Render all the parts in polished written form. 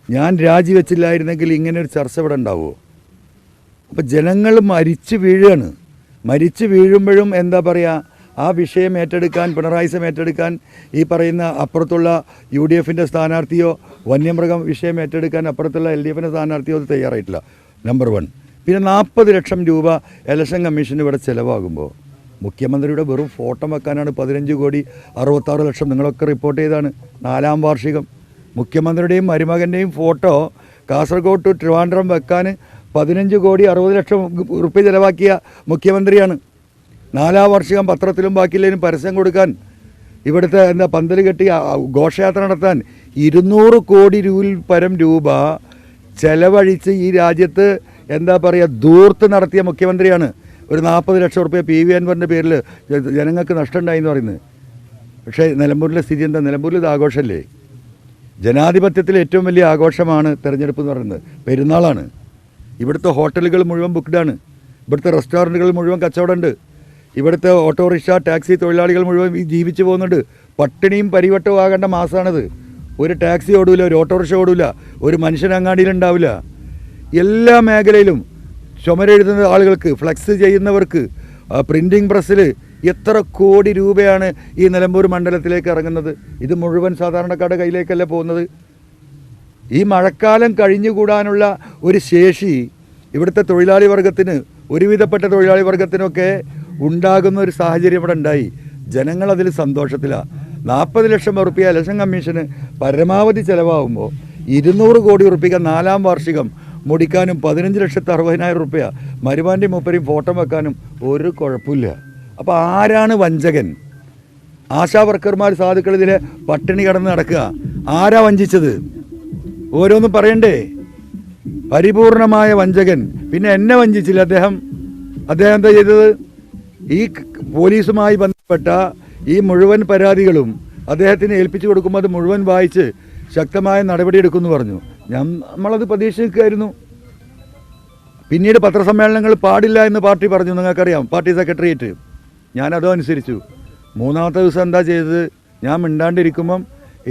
ഞാൻ രാജിവെച്ചില്ലായിരുന്നെങ്കിൽ ഇങ്ങനെ ഒരു ചർച്ച ഇവിടെ ഉണ്ടാവുമോ? അപ്പോൾ ജനങ്ങൾ മരിച്ചു വീഴുകയാണ്. മരിച്ചു വീഴുമ്പോഴും എന്താ പറയുക, ആ വിഷയം ഏറ്റെടുക്കാൻ, പിണറായി സമയം ഏറ്റെടുക്കാൻ ഈ പറയുന്ന അപ്പുറത്തുള്ള UDF സ്ഥാനാർത്ഥിയോ വന്യമൃഗം വിഷയം ഏറ്റെടുക്കാൻ അപ്പുറത്തുള്ള LDF സ്ഥാനാർത്ഥിയോ അത് തയ്യാറായിട്ടില്ല. നമ്പർ 1. പിന്നെ 40 ലക്ഷം രൂപ ഇലക്ഷൻ കമ്മീഷന് ഇവിടെ ചിലവാകുമ്പോൾ മുഖ്യമന്ത്രിയുടെ വെറും ഫോട്ടോ വെക്കാനാണ് 15 കോടി 66 ലക്ഷം. നിങ്ങളൊക്കെ റിപ്പോർട്ട് ചെയ്താണ് 4ാം വാർഷികം. മുഖ്യമന്ത്രിയുടെയും മരുമകൻ്റെയും ഫോട്ടോ കാസർഗോഡ് ടു ട്രിവാൻഡ്രം വെക്കാൻ 15 കോടി 60 ലക്ഷം റുപ്യ ചിലവാക്കിയ മുഖ്യമന്ത്രിയാണ്. 4ാം വാർഷികം പത്രത്തിലും ബാക്കിയില്ലേലും പരസ്യം കൊടുക്കാൻ, ഇവിടുത്തെ പന്തൽ കെട്ടി ഘോഷയാത്ര നടത്താൻ 200 കോടി പരം രൂപ ചെലവഴിച്ച് ഈ രാജ്യത്ത് ധൂർത്ത് നടത്തിയ മുഖ്യമന്ത്രിയാണ്. ഒരു 40 ലക്ഷം റുപ്യ PV അൻവറിൻ്റെ പേരിൽ ജനങ്ങൾക്ക് നഷ്ടമുണ്ടായി എന്ന് പറയുന്നത്. പക്ഷേ നിലമ്പൂരിലെ സ്ഥിതി എന്താ? നിലമ്പൂരിൽ ഇത് ആഘോഷമല്ലേ? ജനാധിപത്യത്തിലെ ഏറ്റവും വലിയ ആഘോഷമാണ് തെരഞ്ഞെടുപ്പ് എന്ന് പറയുന്നത്. പെരുന്നാളാണ്. ഇവിടുത്തെ ഹോട്ടലുകൾ മുഴുവൻ ബുക്ക്ഡാണ്. ഇവിടുത്തെ റെസ്റ്റോറൻറ്റുകൾ മുഴുവൻ കച്ചവടമുണ്ട്. ഇവിടുത്തെ ഓട്ടോറിക്ഷ ടാക്സി തൊഴിലാളികൾ മുഴുവൻ ജീവിച്ചു പോകുന്നുണ്ട്. പട്ടിണിയും പരിവട്ടവും ആകേണ്ട മാസമാണിത്. ഒരു ടാക്സി ഓടില്ല, ഒരു ഓട്ടോറിക്ഷ ഓടില്ല, ഒരു മനുഷ്യൻ അങ്ങാടിയിലുണ്ടാവില്ല. എല്ലാ മേഖലയിലും ചുമരെഴുതുന്ന ആളുകൾക്ക്, ഫ്ലെക്സ് ചെയ്യുന്നവർക്ക്, പ്രിൻറ്റിംഗ് പ്രസ്സിൽ എത്ര കോടി രൂപയാണ് ഈ നിലമ്പൂർ മണ്ഡലത്തിലേക്ക് ഇറങ്ങുന്നത്? ഇത് മുഴുവൻ സാധാരണക്കാരുടെ കയ്യിലേക്കല്ല പോകുന്നത്. ഈ മഴക്കാലം കഴിഞ്ഞുകൂടാനുള്ള ഒരു ശേഷി ഇവിടുത്തെ തൊഴിലാളി വർഗത്തിന്, ഒരുവിധപ്പെട്ട തൊഴിലാളി വർഗത്തിനൊക്കെ ഉണ്ടാകുന്ന ഒരു സാഹചര്യം ഇവിടെ ഉണ്ടായി. ജനങ്ങളതിൽ സന്തോഷത്തിലാണ്. 40 ലക്ഷം റുപ്യ ഇലക്ഷൻ കമ്മീഷന് പരമാവധി ചിലവാകുമ്പോൾ 200 കോടി റുപ്യക്ക് 4ാം വാർഷികം മുടിക്കാനും 15,60,000 റുപ്യ മരുമാൻ്റെ മൂപ്പരെയും ഫോട്ടോ വെക്കാനും ഒരു കുഴപ്പമില്ല. അപ്പോൾ ആരാണ് വഞ്ചകൻ? ആശാ വർക്കർമാർ, സാധുക്കളിതിലെ പട്ടിണി കിടന്ന് നടക്കുക. ആരാ വഞ്ചിച്ചത്? ഓരോന്നും പറയണ്ടേ? പരിപൂർണമായ വഞ്ചകൻ. പിന്നെ എന്നെ വഞ്ചിച്ചില്ല അദ്ദേഹം. എന്താ ചെയ്തത്? ഈ പോലീസുമായി ബന്ധപ്പെട്ട ഈ മുഴുവൻ പരാതികളും അദ്ദേഹത്തിന് ഏൽപ്പിച്ചു കൊടുക്കുമ്പോൾ അത് മുഴുവൻ വായിച്ച് ശക്തമായ നടപടിയെടുക്കുമെന്ന് പറഞ്ഞു. നമ്മളത് പ്രതീക്ഷിക്കുകയായിരുന്നു. പിന്നീട് പത്രസമ്മേളനങ്ങൾ പാടില്ല എന്ന് പാർട്ടി പറഞ്ഞു. നിങ്ങൾക്കറിയാം, പാർട്ടി സെക്രട്ടേറിയറ്റ്. ഞാനതോ അനുസരിച്ചു. 3ാമത്തെ ദിവസം എന്താ ചെയ്തത്? ഞാൻ മിണ്ടാണ്ടിരിക്കുമ്പം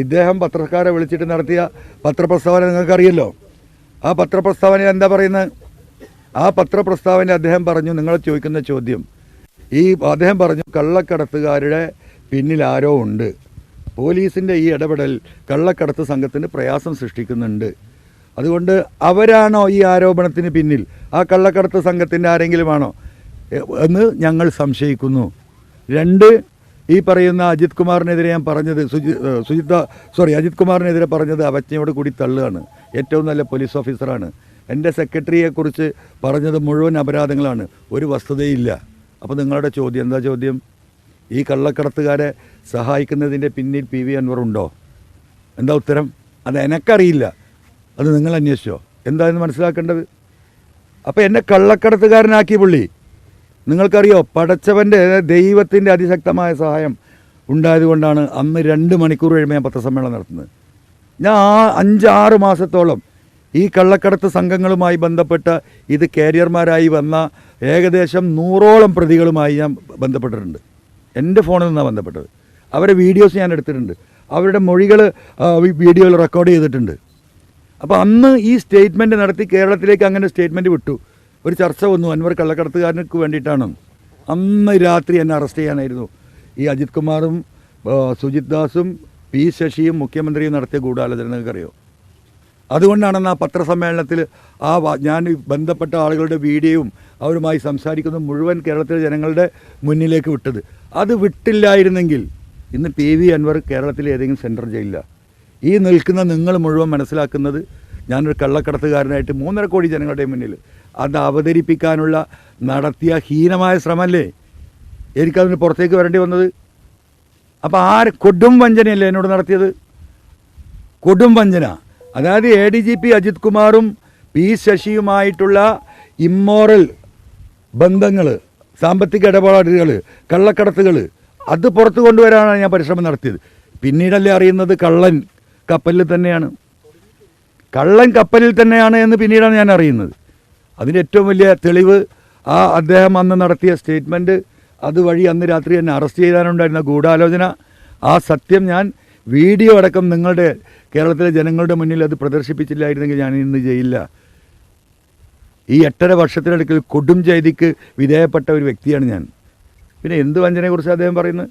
ഇദ്ദേഹം പത്രക്കാരെ വിളിച്ചിട്ട് നടത്തിയ പത്രപ്രസ്താവന നിങ്ങൾക്കറിയല്ലോ. ആ പത്രപ്രസ്താവനയിൽ എന്താ പറയുന്നത്? ആ പത്രപ്രസ്താവനയിൽ അദ്ദേഹം പറഞ്ഞു, നിങ്ങൾ ചോദിക്കുന്ന ചോദ്യം, അദ്ദേഹം പറഞ്ഞു, കള്ളക്കടത്തുകാരുടെ പിന്നിൽ ആരോ ഉണ്ട്. പോലീസിൻ്റെ ഈ ഇടപെടൽ കള്ളക്കടത്ത് സംഘത്തിന് പ്രയാസം സൃഷ്ടിക്കുന്നുണ്ട്. അതുകൊണ്ട് അവരാണോ ഈ ആരോപണത്തിന് പിന്നിൽ? ആ കള്ളക്കടത്ത് സംഘത്തിൻ്റെ ആരെങ്കിലും ആണോ എന്ന് ഞങ്ങൾ സംശയിക്കുന്നു. 2, ഈ പറയുന്ന അജിത് കുമാറിനെതിരെ ഞാൻ പറഞ്ഞത്, അജിത് കുമാറിനെതിരെ പറഞ്ഞത് അവജ്ഞയോട് കൂടി തള്ളുകയാണ്. ഏറ്റവും നല്ല പോലീസ് ഓഫീസറാണ്. എൻ്റെ സെക്രട്ടറിയെക്കുറിച്ച് പറഞ്ഞത് മുഴുവൻ അപരാധങ്ങളാണ്. ഒരു വസ്തുതയില്ല. അപ്പോൾ നിങ്ങളുടെ ചോദ്യം എന്താ? ചോദ്യം, ഈ കള്ളക്കടത്തുകാരെ സഹായിക്കുന്നതിൻ്റെ പിന്നിൽ PV അൻവർ ഉണ്ടോ? എന്താ ഉത്തരം? അത് എനിക്കറിയില്ല. അത് നിങ്ങൾ അന്വേഷിച്ചോ? എന്താണെന്ന് മനസ്സിലാക്കേണ്ടത്. അപ്പോൾ എന്നെ കള്ളക്കടത്തുകാരനാക്കി പുള്ളി. നിങ്ങൾക്കറിയോ, പടച്ചവൻ്റെ, ദൈവത്തിൻ്റെ അതിശക്തമായ സഹായം ഉണ്ടായതുകൊണ്ടാണ് അന്ന് 2 മണിക്കൂർ കഴിയുമ്പോൾ ഞാൻ പത്രസമ്മേളനം നടത്തുന്നത്. ഞാൻ 5-6 മാസത്തോളം ഈ കള്ളക്കടത്ത് സംഘങ്ങളുമായി ബന്ധപ്പെട്ട ഇത് കാരിയർമാരായി വന്ന ഏകദേശം 100ഓളം പ്രതികളുമായി ഞാൻ ബന്ധപ്പെട്ടിട്ടുണ്ട്. എൻ്റെ ഫോണിൽ നിന്നാണ് ബന്ധപ്പെട്ടത്. അവരുടെ വീഡിയോസ് ഞാൻ എടുത്തിട്ടുണ്ട്. അവരുടെ മൊഴികൾ വീഡിയോയിൽ റെക്കോർഡ് ചെയ്തിട്ടുണ്ട്. അപ്പോൾ അന്ന് ഈ സ്റ്റേറ്റ്മെൻറ്റ് നടത്തി കേരളത്തിലേക്ക് അങ്ങനെ സ്റ്റേറ്റ്മെൻറ്റ് വിട്ടു. ഒരു ചർച്ച വന്നു, അൻവർ കള്ളക്കടത്തുകാരനക്ക് വേണ്ടിയിട്ടാണ്. അന്ന് രാത്രി എന്നെ അറസ്റ്റ് ചെയ്യാനായിരുന്നു ഈ അജിത് കുമാറും സുജിത് ദാസും P ശശിയും മുഖ്യമന്ത്രിയും നടത്തിയ ഗൂഢാലോചന. നിങ്ങൾക്കറിയോ? അതുകൊണ്ടാണെന്ന് ആ പത്രസമ്മേളനത്തിൽ ഞാൻ ബന്ധപ്പെട്ട ആളുകളുടെ വീഡിയോയും അവരുമായി സംസാരിക്കുന്ന മുഴുവൻ കേരളത്തിലെ ജനങ്ങളുടെ മുന്നിലേക്ക് വിട്ടത്. അത് വിട്ടില്ലായിരുന്നെങ്കിൽ ഇന്ന് PV അൻവർ കേരളത്തിലെ ഏതെങ്കിലും സെൻട്രൽ ജയിലില്ല. ഈ നിൽക്കുന്ന നിങ്ങൾ മുഴുവൻ മനസ്സിലാക്കുന്നത് ഞാനൊരു കള്ളക്കടത്തുകാരനായിട്ട് 3.5 കോടി ജനങ്ങളുടെ മുന്നിൽ അത് അവതരിപ്പിക്കാനുള്ള നടത്തിയ ഹീനമായ ശ്രമമല്ലേ എനിക്കതിന് പുറത്തേക്ക് വരേണ്ടി വന്നത്? അപ്പോൾ കൊടും വഞ്ചനയല്ലേ എന്നോട് നടത്തിയത്? കൊടും വഞ്ചന. അതായത് ADGP അജിത് കുമാറും P ശശിയുമായിട്ടുള്ള ഇമ്മോറൽ ബന്ധങ്ങൾ, സാമ്പത്തിക ഇടപാടുകൾ, കള്ളക്കടത്തുകൾ, അത് പുറത്തു കൊണ്ടുവരാനാണ് ഞാൻ പരിശ്രമം നടത്തിയത്. പിന്നീടല്ലേ അറിയുന്നത് കള്ളൻ കപ്പലിൽ തന്നെയാണ്. കള്ളൻ കപ്പലിൽ തന്നെയാണ് എന്ന് പിന്നീടാണ് ഞാൻ അറിയുന്നത്. അതിൻ്റെ ഏറ്റവും വലിയ തെളിവ് അദ്ദേഹം അന്ന് നടത്തിയ സ്റ്റേറ്റ്മെൻറ്റ്, അതുവഴി അന്ന് രാത്രി എന്നെ അറസ്റ്റ് ചെയ്യാനുണ്ടായിരുന്ന ഗൂഢാലോചന, ആ സത്യം ഞാൻ വീഡിയോ അടക്കം നിങ്ങളുടെ കേരളത്തിലെ ജനങ്ങളുടെ മുന്നിൽ അത് പ്രദർശിപ്പിച്ചില്ലായിരുന്നെങ്കിൽ ഞാൻ ഇന്ന് ചെയ്യില്ല. ഈ 8.5 വർഷത്തിനടുക്കൽ കൊടും ചെയ്തിക്ക് വിധേയപ്പെട്ട ഒരു വ്യക്തിയാണ് ഞാൻ. പിന്നെ എന്ത് വഞ്ചനയെക്കുറിച്ച് അദ്ദേഹം പറയുന്നത്?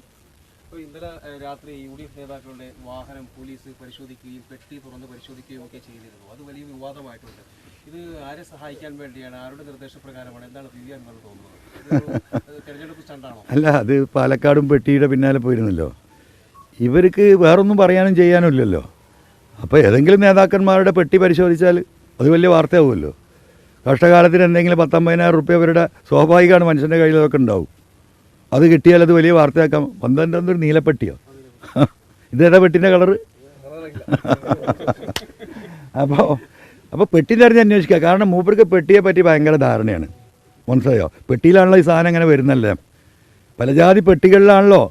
ഇന്നലെ രാത്രി UDF നേതാക്കളുടെ വാഹനം പോലീസ് പരിശോധിക്കുകയും പെട്ടി തുറന്ന് പരിശോധിക്കുകയും ഒക്കെ ചെയ്തിരുന്നു. അത് വലിയ വിവാദമായിട്ടുണ്ട്. ഇത് ആരെ സഹായിക്കാൻ വേണ്ടിയാണ്, ആരുടെ നിർദ്ദേശപ്രകാരമാണ്, എന്താണ് PVR എന്നാണ് തോന്നുന്നത്? തെരഞ്ഞെടുപ്പ് സ്റ്റണ്ടാണോ? അല്ല, അത് പാലക്കാടും പെട്ടിയുടെ പിന്നാലെ പോയിരുന്നല്ലോ. ഇവർക്ക് വേറൊന്നും പറയാനും ചെയ്യാനും ഇല്ലല്ലോ. അപ്പോൾ ഏതെങ്കിലും നേതാക്കന്മാരുടെ പെട്ടി പരിശോധിച്ചാൽ അത് വലിയ വാർത്തയാവുമല്ലോ. കഷ്ടകാലത്തിന് എന്തെങ്കിലും 10-15,000 റുപ്യ അവരുടെ സ്വാഭാവികമാണ് മനുഷ്യൻ്റെ കയ്യിലൊക്കെ ഉണ്ടാവും. അത് കിട്ടിയാൽ അത് വലിയ വാർത്തയാക്കാം. 12 നീലപ്പെട്ടിയോ? ഇതേതാ പെട്ടിൻ്റെ കളറ്? അപ്പോൾ പെട്ടി തിരഞ്ഞ് അന്വേഷിക്കുക. കാരണം മൂപ്പർക്ക് പെട്ടിയെ പറ്റി ഭയങ്കര ധാരണയാണ്. മനസ്സിലായോ? പെട്ടിയിലാണല്ലോ ഈ സാധനം അങ്ങനെ വരുന്നല്ലേ. പല ജാതി പെട്ടികളിലാണല്ലോ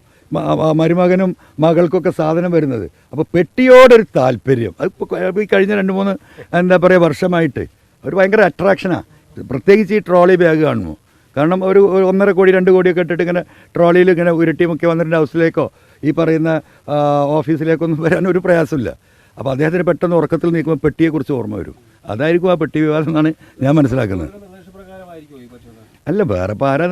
മരുമകനും മകൾക്കൊക്കെ സാധനം വരുന്നത്. അപ്പോൾ പെട്ടിയോടൊരു താല്പര്യം അത് ഈ കഴിഞ്ഞ 2-3 എന്താ പറയുക വർഷമായിട്ട് ഒരു ഭയങ്കര അട്രാക്ഷനാണ്. പ്രത്യേകിച്ച് ഈ ട്രോളി ബാഗ് കാണുമ്പോൾ. കാരണം ഒരു 1.5 കോടി 2 കോടിയൊക്കെ ഇട്ടിട്ട് ഇങ്ങനെ ട്രോളിയിൽ ഇങ്ങനെ ഉരുട്ടി മുഖ്യമന്ത്രിൻ്റെ ഹൗസിലേക്കോ ഈ പറയുന്ന ഓഫീസിലേക്കൊന്നും വരാൻ ഒരു പ്രയാസമില്ല. അപ്പോൾ അദ്ദേഹത്തിന് പെട്ടെന്ന് ഉറക്കത്തിൽ നീക്കുമ്പോൾ പെട്ടിയെക്കുറിച്ച് ഓർമ്മ വരും. അതായിരിക്കും ആ പെട്ടി വിവാദം എന്നാണ് ഞാൻ മനസ്സിലാക്കുന്നത്. അല്ല, വേറെ ഇപ്പോൾ ആരാ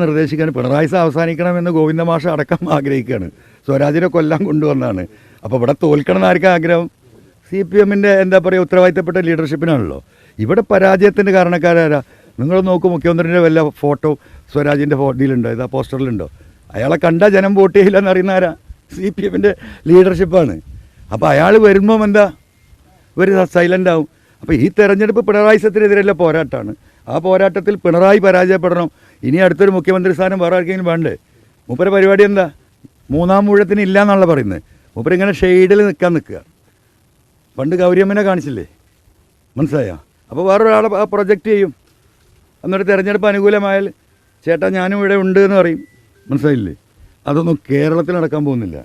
നിർദ്ദേശിക്കാൻ? പിണറായി അവസാനിക്കണമെന്ന് ഗോവിന്ദ മാഷ് അടക്കം ആഗ്രഹിക്കുകയാണ്. സ്വരാജിനെ കൊല്ലാൻ കൊണ്ടുവന്നാണ്. അപ്പോൾ ഇവിടെ തോൽക്കണം എന്നായിരിക്കും ആഗ്രഹം. CPM-ൻ്റെ എന്താ പറയുക ഉത്തരവാദിത്തപ്പെട്ട ലീഡർഷിപ്പിനാണല്ലോ. ഇവിടെ പരാജയത്തിൻ്റെ കാരണക്കാരാരാ? നിങ്ങൾ നോക്കൂ, മുഖ്യമന്ത്രിൻ്റെ വല്ല ഫോട്ടോ സ്വരാജിൻ്റെ ഫോട്ടോയിലുണ്ടോ? ഇതാ പോസ്റ്ററിലുണ്ടോ? അയാളെ കണ്ട ജനം വോട്ട് ചെയ്യില്ല എന്നറിയുന്ന ആരാ? CPM-ൻ്റെ ലീഡർഷിപ്പാണ്. അപ്പോൾ അയാൾ വരുമ്പം എന്താ ഇവർ സൈലൻ്റ് ആവും. അപ്പോൾ ഈ തെരഞ്ഞെടുപ്പ് പിണറായിസത്തിനെതിരെയുള്ള പോരാട്ടമാണ്. ആ പോരാട്ടത്തിൽ പിണറായി പരാജയപ്പെടണം. ഇനി അടുത്തൊരു മുഖ്യമന്ത്രി സ്ഥാനം വേറെ ആർക്കെങ്കിലും വേണ്ടേ? മൂപ്പര പരിപാടി എന്താ? 3-ാം ഊഴത്തിന് ഇല്ല എന്നുള്ള പറയുന്നത്. മൂപ്പരിങ്ങനെ ഷെയ്ഡിൽ നിൽക്കുക. പണ്ട് ഗൗരിയമ്മനെ കാണിച്ചില്ലേ? മനസ്സിലായോ? അപ്പോൾ വേറൊരാളെ ആ പ്രൊജക്റ്റ് ചെയ്യും. എന്നിട്ട് തിരഞ്ഞെടുപ്പ് അനുകൂലമായാൽ ചേട്ടാ ഞാനും ഇവിടെ ഉണ്ട് എന്ന് പറയും. മനസ്സിലായില്ലേ? അതൊന്നും കേരളത്തിൽ നടക്കാൻ പോകുന്നില്ല.